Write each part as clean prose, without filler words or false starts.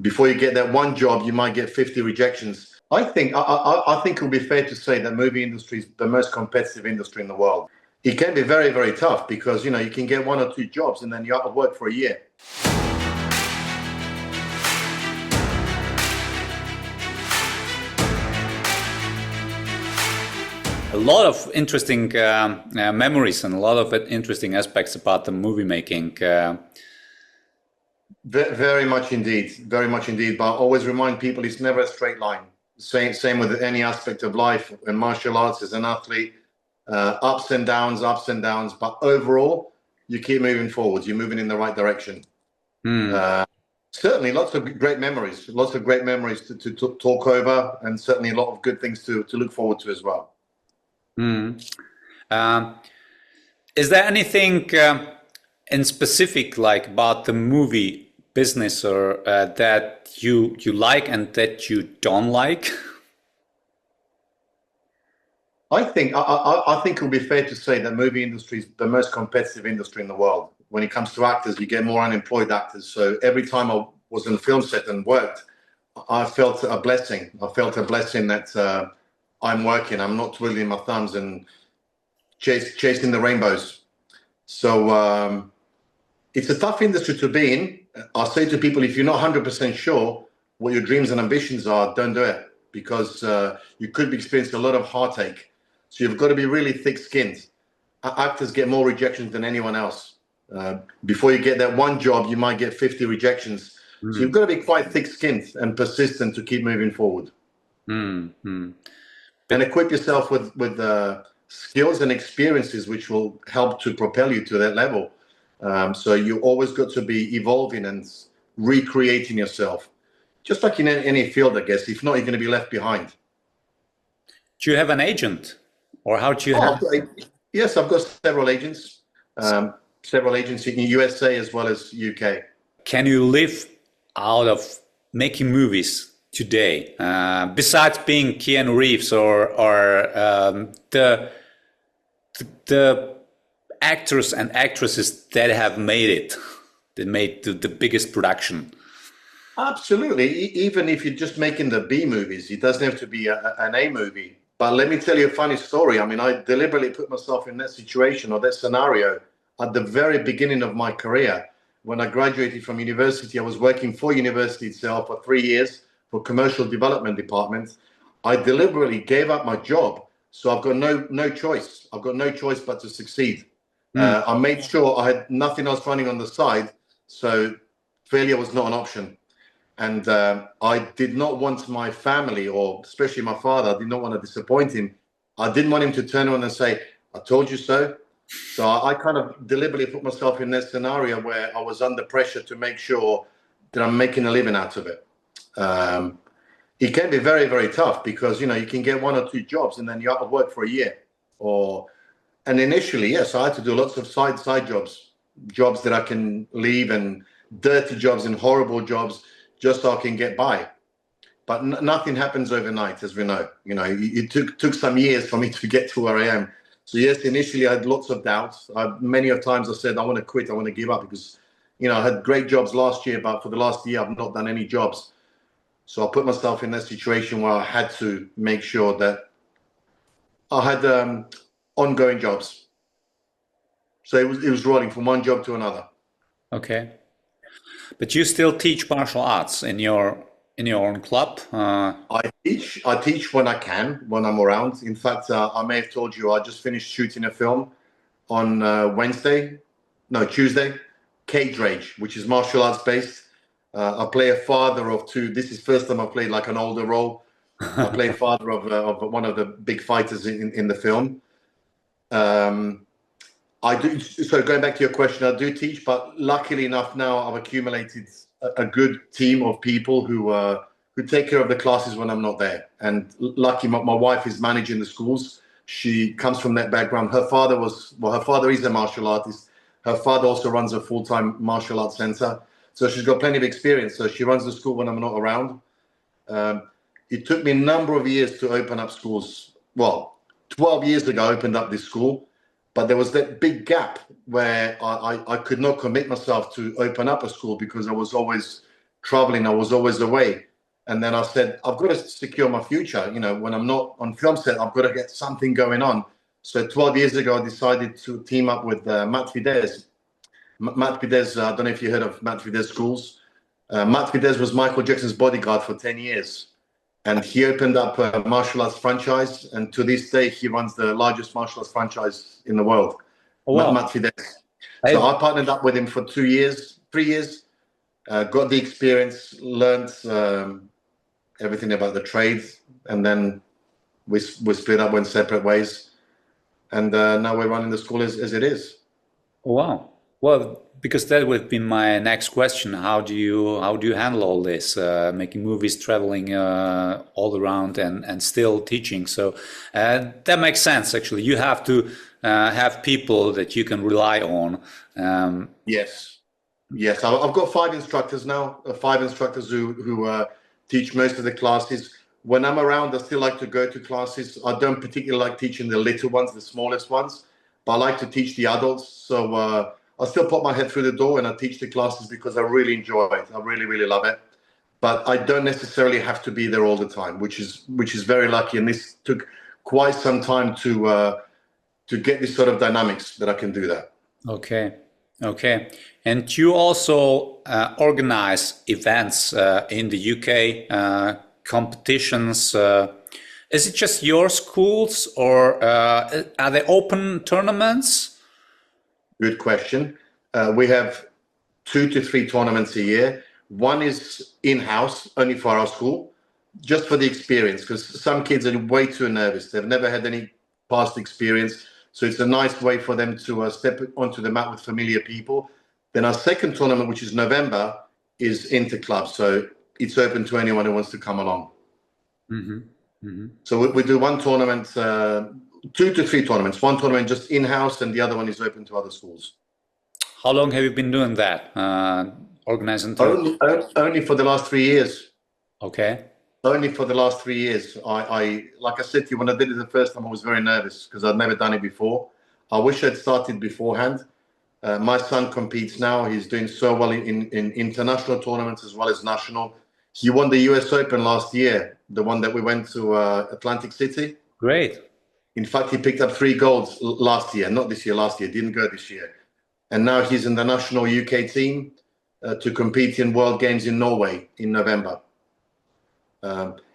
before you get that one job, you might get 50 rejections. I think it would be fair to say that movie industry is the most competitive industry in the world. It can be very, very tough because, you know, you can get 1 or 2 jobs and then you have to work for a year. A lot of interesting memories and a lot of interesting aspects about the movie making. Very much indeed. Very much indeed. But I always remind people it's never a straight line. Same with any aspect of life. In martial arts, as an athlete, ups and downs. But overall, you keep moving forwards. You're moving in the right direction. Certainly, lots of great memories. Lots of great memories to talk over, and certainly a lot of good things to look forward to as well. Is there anything in specific, like about the movie business, or that you like and that you don't like? I think it would be fair to say that movie industry is the most competitive industry in the world. When it comes to actors, you get more unemployed actors. So every time I was on a film set and worked, I felt a blessing. I felt a blessing that I'm working. I'm not twiddling my thumbs and chasing the rainbows. So it's a tough industry to be in. I say to people, if you're not 100% sure what your dreams and ambitions are, don't do it, because you could be experiencing a lot of heartache. So you've got to be really thick-skinned. Actors get more rejections than anyone else. Before you get that one job, you might get 50 rejections. So you've got to be quite thick-skinned and persistent to keep moving forward. And equip yourself with skills and experiences which will help to propel you to that level. So you always got to be evolving and recreating yourself. Just like in any field, I guess. If not, you're going to be left behind. Do you have an agent? Or how do you have... Yes, I've got several agents. Several agents in the USA as well as UK. Can you live out of making movies today? Besides being Keanu Reeves or the actors and actresses that have made it, that made the biggest production. Absolutely. Even if you're just making the B movies, it doesn't have to be an A movie. But let me tell you a funny story. I mean, I deliberately put myself in that situation or that scenario at the very beginning of my career. When I graduated from university, I was working for university itself for 3 years for commercial development department. I deliberately gave up my job. So I've got no choice. I've got no choice but to succeed. I made sure I had nothing else running on the side, so failure was not an option. And I did not want my family, or especially my father, I did not want to disappoint him. I didn't want him to turn around and say, I told you so. So I kind of deliberately put myself in that scenario where I was under pressure to make sure that I'm making a living out of it. It can be very, very tough because, you know, you can get 1 or 2 jobs and then you have to work for a year. And initially, yes, I had to do lots of side jobs that I can leave, and dirty jobs and horrible jobs just so I can get by. But nothing happens overnight, as we know. You know, it took some years for me to get to where I am. So yes, initially I had lots of doubts. Many of times I said, I want to quit, I want to give up, because, you know, I had great jobs last year, but for the last year, I've not done any jobs. So I put myself in that situation where I had to make sure that I had ongoing jobs. So it was rolling from one job to another. Okay. But you still teach martial arts in your own club? I teach when I can, when I'm around. In fact, I may have told you I just finished shooting a film on Tuesday, Cage Rage, which is martial arts based. I play a father of 2. This is first time I played like an older role. I play father of one of the big fighters in the film. I do. So going back to your question, I do teach, but luckily enough now I've accumulated a good team of people who take care of the classes when I'm not there. And lucky, my wife is managing the schools. She comes from that background. Her father is a martial artist. Her father also runs a full-time martial arts center. So she's got plenty of experience. So she runs the school when I'm not around. It took me a number of years to open up schools. Well, 12 years ago, I opened up this school. But there was that big gap where I could not commit myself to open up a school because I was always traveling. I was always away. And then I said, I've got to secure my future. You know, when I'm not on film set, I've got to get something going on. So 12 years ago, I decided to team up with Matt Fidesz. Matt Fidesz, I don't know if you heard of Matt Fidesz schools. Matt Fidesz was Michael Jackson's bodyguard for 10 years. And he opened up a martial arts franchise. And to this day, he runs the largest martial arts franchise in the world. Oh, wow. Matt Fidesz. So I partnered up with him for 3 years, got the experience, learned everything about the trade. And then we split up, went separate ways. And now we're running the school as it is. Wow. Well, because that would be my next question. How do you handle all this, making movies, traveling all around, and still teaching? So that makes sense. Actually, you have to have people that you can rely on. Yes. I've got 5 instructors now. 5 instructors who teach most of the classes. When I'm around, I still like to go to classes. I don't particularly like teaching the little ones, the smallest ones, but I like to teach the adults. So I still put my head through the door and I teach the classes because I really enjoy it. I really, really love it. But I don't necessarily have to be there all the time, which is very lucky. And this took quite some time to get this sort of dynamics that I can do that. Okay. And you also organize events in the UK, competitions. Is it just your schools, or are they open tournaments? Good question. We have 2 to 3 tournaments a year. One is in-house, only for our school, just for the experience, because some kids are way too nervous. They've never had any past experience. So it's a nice way for them to step onto the mat with familiar people. Then our second tournament, which is November, is inter-club. So it's open to anyone who wants to come along. So we do one tournament, 2 to 3 tournaments. One tournament just in-house and the other one is open to other schools. How long have you been doing that? Organizing only for the last 3 years. Okay. Only for the last 3 years. I like I said to you, when I did it the first time, I was very nervous because I'd never done it before. I wish I'd started beforehand. My son competes now. He's doing so well in international tournaments as well as national. He won the US Open last year, the one that we went to Atlantic City. Great. In fact, he picked up 3 golds last year, not this year, last year, didn't go this year. And now he's in the national UK team to compete in World Games in Norway in November.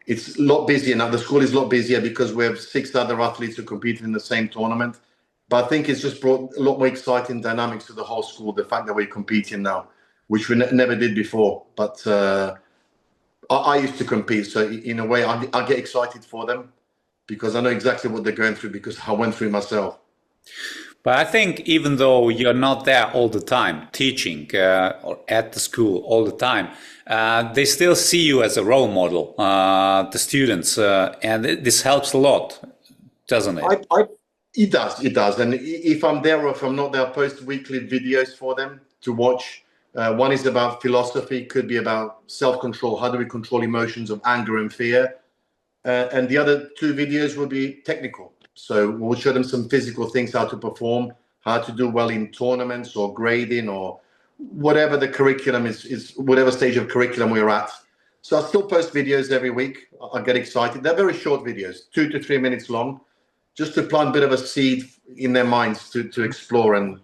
It's a lot busier now. The school is a lot busier because we have 6 other athletes who compete in the same tournament. But I think it's just brought a lot more exciting dynamics to the whole school, the fact that we're competing now, which we never did before. But I used to compete, so in a way, I get excited for them because I know exactly what they're going through because I went through it myself. But I think even though you're not there all the time teaching or at the school all the time, they still see you as a role model, the students, and this helps a lot, doesn't it? It does. And if I'm there or if I'm not there, I post weekly videos for them to watch. One is about philosophy, could be about self-control. How do we control emotions of anger and fear? And the other 2 videos will be technical. So we'll show them some physical things, how to perform, how to do well in tournaments or grading or whatever the curriculum is whatever stage of curriculum we're at. So I still post videos every week. I get excited. They're very short videos, 2 to 3 minutes long, just to plant a bit of a seed in their minds to explore and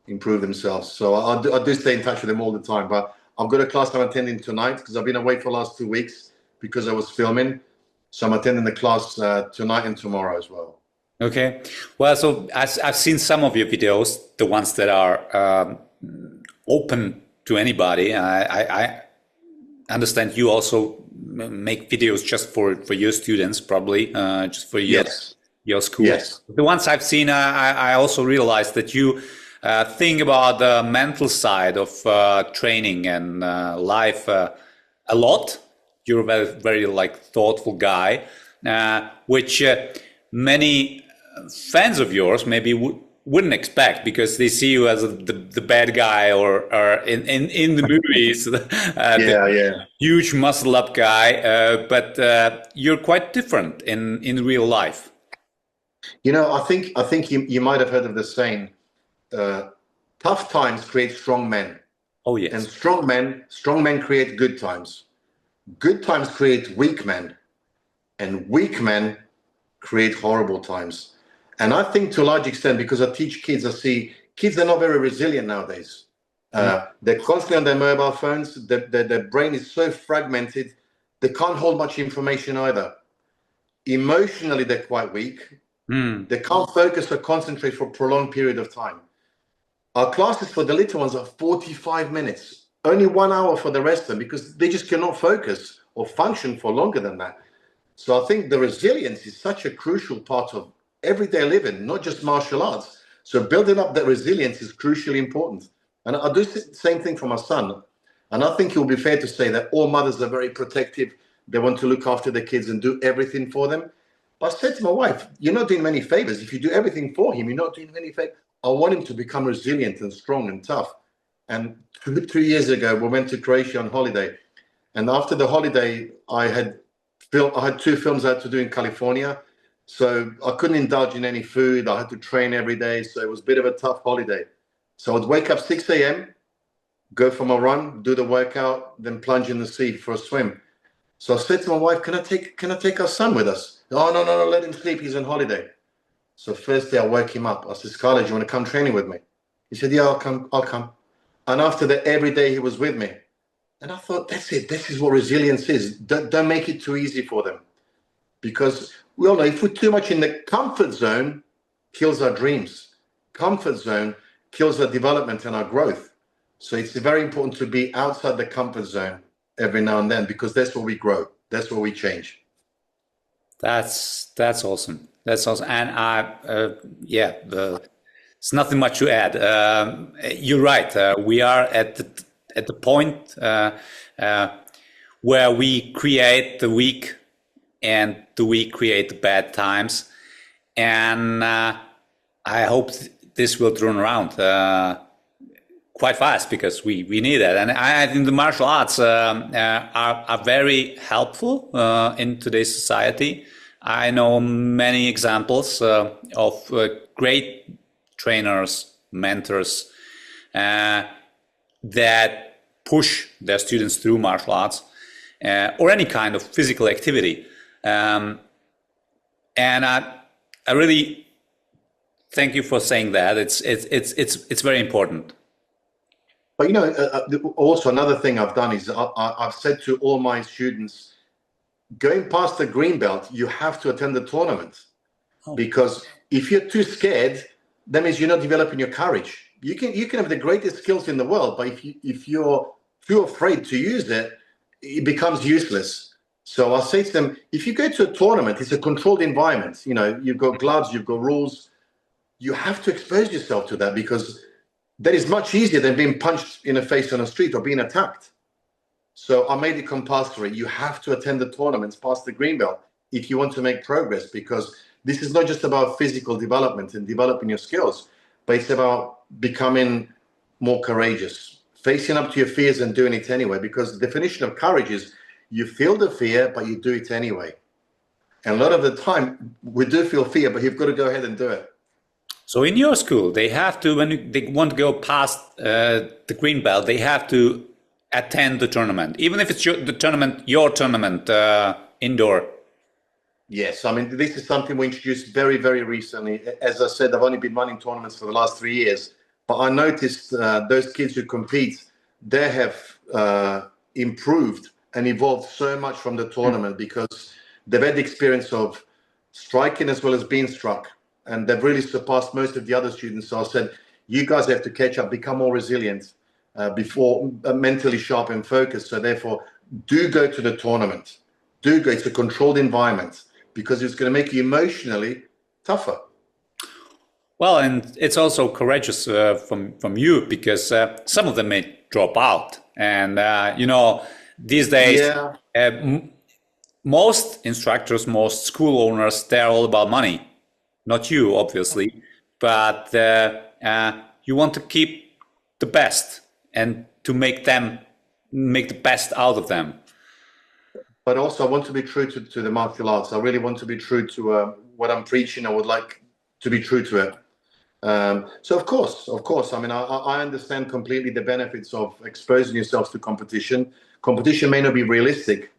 improve themselves. So I do stay in touch with them all the time. But I've got a class I'm attending tonight because I've been away for the last 2 weeks because I was filming. So I'm attending the class tonight and tomorrow as well. Okay. Well, so I've seen some of your videos, the ones that are open to anybody. I understand you also make videos just for your students, probably, just for your school. Yes. The ones I've seen, I also realized that you think about the mental side of training and life a lot. You're a very, very thoughtful guy, which many fans of yours maybe wouldn't expect because they see you as the bad guy or in the movies, the huge muscle up guy. But you're quite different in real life. You know, I think you might have heard of the saying, tough times create strong men. Oh, yes. And strong men create good times. Good times create weak men. And weak men create horrible times. And I think to a large extent, because I teach kids, I see kids are not very resilient nowadays. They're constantly on their mobile phones. Their brain is so fragmented. They can't hold much information either. Emotionally, they're quite weak. They can't focus or concentrate for a prolonged period of time. Our classes for the little ones are 45 minutes, only 1 hour for the rest of them, because they just cannot focus or function for longer than that. So I think the resilience is such a crucial part of everyday living, not just martial arts. So building up that resilience is crucially important. And I do the same thing for my son. And I think it will be fair to say that all mothers are very protective. They want to look after their kids and do everything for them. But I said to my wife, you're not doing many favors. If you do everything for him, you're not doing any favors. I want him to become resilient and strong and tough. And 2 years ago, we went to Croatia on holiday. And after the holiday, I had 2 films I had to do in California. So I couldn't indulge in any food. I had to train every day. So it was a bit of a tough holiday. So I'd wake up 6 a.m., go for my run, do the workout, then plunge in the sea for a swim. So I said to my wife, can I take our son with us? Oh, no, let him sleep. He's on holiday. So first day I woke him up. I said, Scarlett, do you want to come training with me? He said, yeah, I'll come. And after that, every day he was with me. And I thought, that's it. This is what resilience is. Don't make it too easy for them. Because we all know if we're too much in the comfort zone, kills our dreams. Comfort zone kills our development and our growth. So it's very important to be outside the comfort zone every now and then, because that's where we grow. That's where we change. That's awesome. That's awesome. And it's nothing much to add. You're right. We are at the point where we create the weak, and the weak create the bad times. And I hope this will turn around quite fast, because we need it. And I think the martial arts are very helpful in today's society. I know many examples of great trainers, mentors that push their students through martial arts or any kind of physical activity. And I really thank you for saying that. It's very important. But also another thing I've done is I've said to all my students, going past the green belt, you have to attend the tournament. Because if you're too scared, that means you're not developing your courage. You can have the greatest skills in the world, but if you're too afraid to use it, it becomes useless. So I say to them, if you go to a tournament, it's a controlled environment. You've got gloves, you've got rules. You have to expose yourself to that, because that is much easier than being punched in the face on the street or being attacked. So I made it compulsory. You have to attend the tournaments past the green belt if you want to make progress, because this is not just about physical development and developing your skills, but it's about becoming more courageous, facing up to your fears and doing it anyway, because the definition of courage is you feel the fear, but you do it anyway. And a lot of the time we do feel fear, but you've got to go ahead and do it. So in your school, they have to, when they want to go past the green belt, they have to attend the tournament, even if it's your tournament indoor. Yes, I mean, this is something we introduced very, very recently. As I said, I've only been running tournaments for the last 3 years, but I noticed those kids who compete, they have improved and evolved so much from the tournament, because they've had the experience of striking as well as being struck. And they've really surpassed most of the other students. So I said, you guys have to catch up, become more resilient, before mentally sharp and focused. So therefore, do go to the tournament. Do go. It's a controlled environment, because it's going to make you emotionally tougher. Well, and it's also courageous from you, because some of them may drop out. And, these days, most instructors, most school owners, they're all about money. Not you, obviously, but you want to keep the best and to make the best out of them. But also I want to be true to the martial arts. I really want to be true to what I'm preaching. I would like to be true to it. So of course, I mean, I understand completely the benefits of exposing yourselves to competition. Competition may not be realistic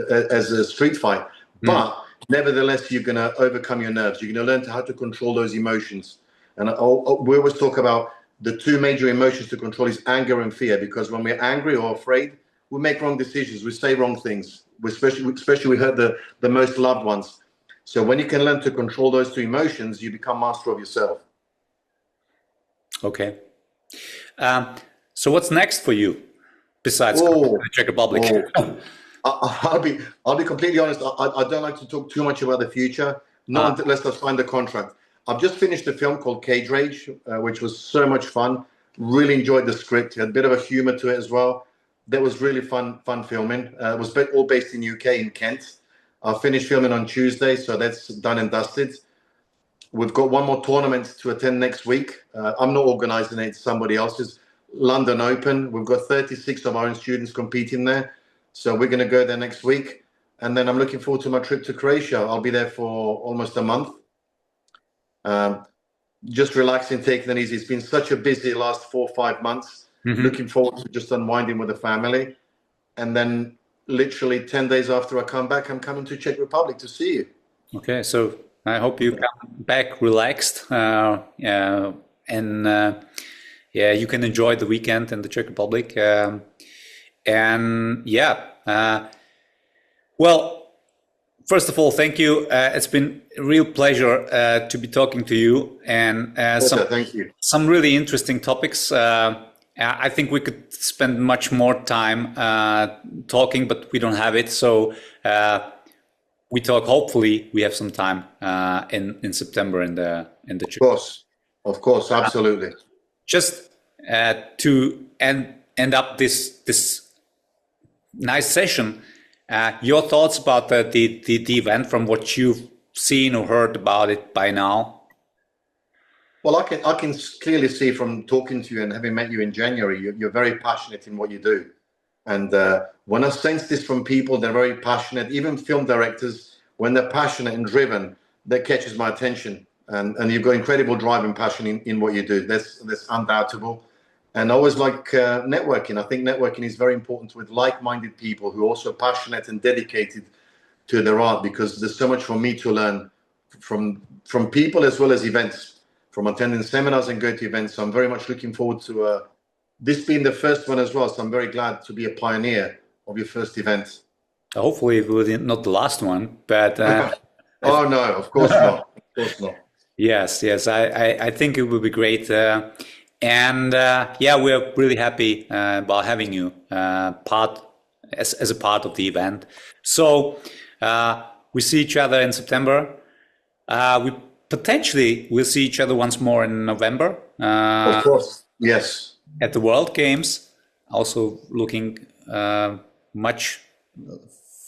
as a street fight, but nevertheless, you're going to overcome your nerves. You're going to learn how to control those emotions. And we always talk about the two major emotions to control is anger and fear, because when we're angry or afraid, we make wrong decisions. We say wrong things. Especially we hurt the most loved ones. So when you can learn to control those two emotions, you become master of yourself. Okay. So what's next for you besides the Czech Republic? I'll be completely honest. I don't like to talk too much about the future, not unless I sign the contract. I've just finished a film called Cage Rage, which was so much fun. Really enjoyed the script. It had a bit of a humor to it as well. That was really fun filming. It was all based in UK, in Kent. I finished filming on Tuesday, so that's done and dusted. We've got one more tournament to attend next week. I'm not organising it, it's somebody else's. London Open. We've got 36 of our own students competing there. So we're going to go there next week. And then I'm looking forward to my trip to Croatia. I'll be there for almost a month. Just relaxing, taking it easy. It's been such a busy last 4 or 5 months. Looking forward to just unwinding with the family. And then literally 10 days after I come back, I'm coming to Czech Republic to see you. Okay, so I hope you come back relaxed and you can enjoy the weekend in the Czech Republic. Well, first of all, thank you. It's been a real pleasure to be talking to you, and thank you. Some really interesting topics. I think we could spend much more time talking, but we don't have it. So we talk. Hopefully, we have some time in September in the Of course, absolutely. Just to end up this nice session. Your thoughts about the event from what you've seen or heard about it by now? Well, I can clearly see from talking to you and having met you in January, you're very passionate in what you do. And when I sense this from people, they're very passionate. Even film directors, when they're passionate and driven, that catches my attention. And you've got incredible drive and passion in what you do. That's undoubtable. And I always like networking. I think networking is very important with like-minded people who are also passionate and dedicated to their art, because there's so much for me to learn from people as well as events, from attending seminars and going to events. So I'm very much looking forward to this being the first one as well. So I'm very glad to be a pioneer of your first event. Hopefully it will be not the last one, but... oh, no, of course not. Of course not. Yes. I think it will be great. We're really happy about having you as a part of the event. So we see each other in September. We potentially will see each other once more in November. Of course, yes. At the World Games. Also looking much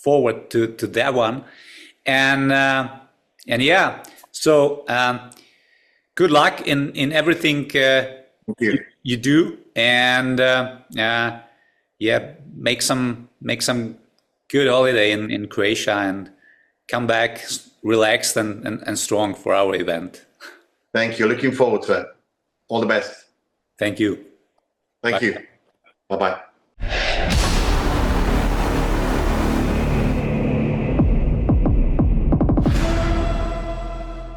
forward to that one. So good luck in everything you do, and make some good holiday in Croatia, and come back relaxed and strong for our event. Thank you. Looking forward to it. All the best. Thank you. Thank you. Bye-bye.